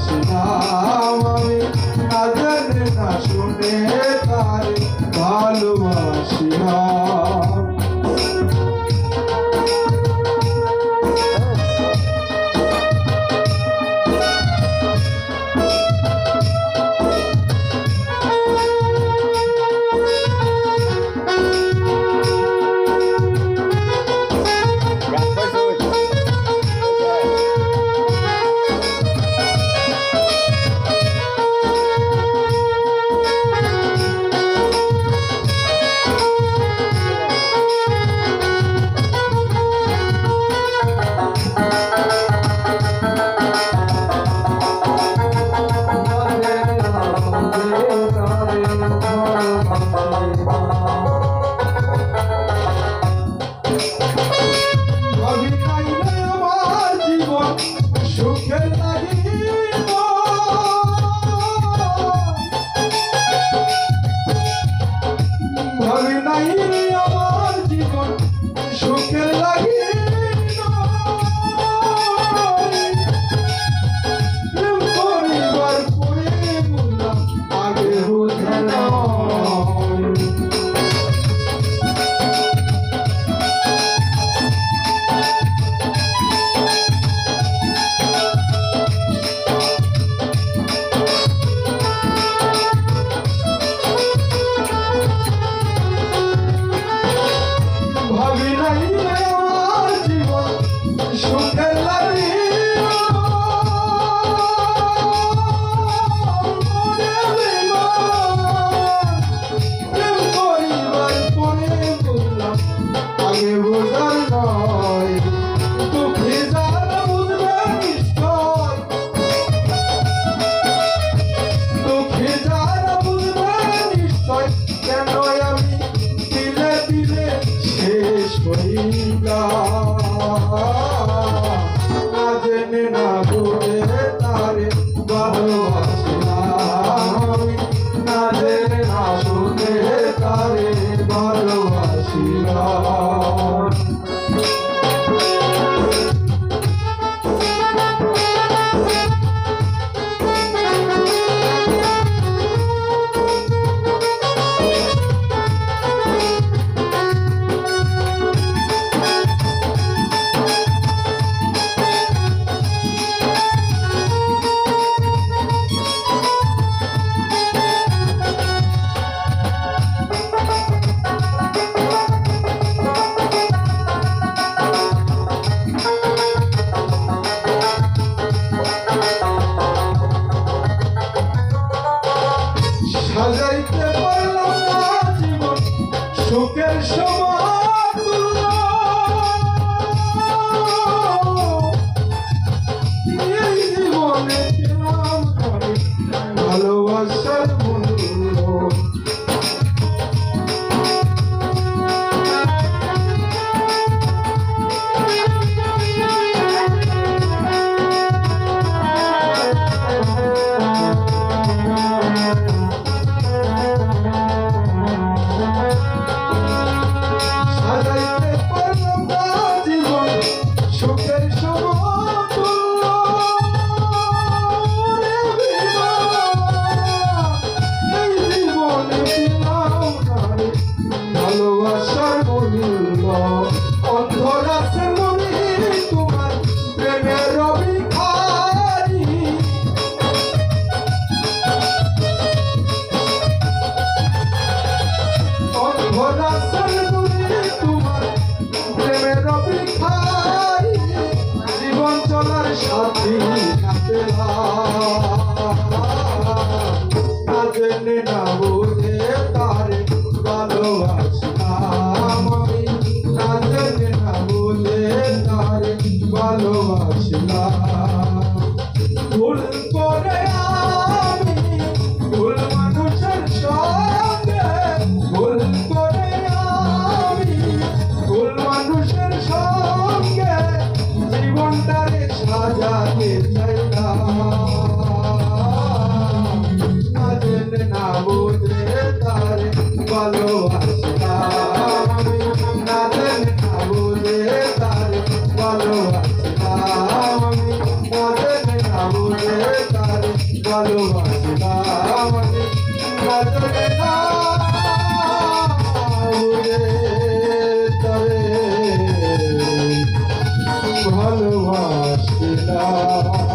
ভালোবাসিলাম আমি, না জেনে না শুনে তারে ভালোবাসিলাম। না জেনে না বুঝে তারে ভালোবাসিলাম, না জেনে না শুনে তারে ভালোবাসিলাম। সাজাইতে পারলাম না জীবন সুখের সমাজ, এই জীবনে পেলাম ভালোবাসার মূল্য। ভালোবাসার মূল্য অন্ধরাসের মনে তোমার প্রেমের ভিখারি, অন্ধরাসের মনে তোমার প্রেমের ভিখারি, জীবন চলার সাথী না জেনে না বুঝে তারে ভালোবাসিলাম আমি, না জেনে না বুঝে তারে ভালোবাসিলাম। ভুল করে আমি ভুল মানুষের সঙ্গে, ভুল করে আমি ভুল মানুষের সঙ্গে জীবনটারে সাজাতে চাইলাম, না জেনে না নজরে না উড়ে তরে ভালোবাসি না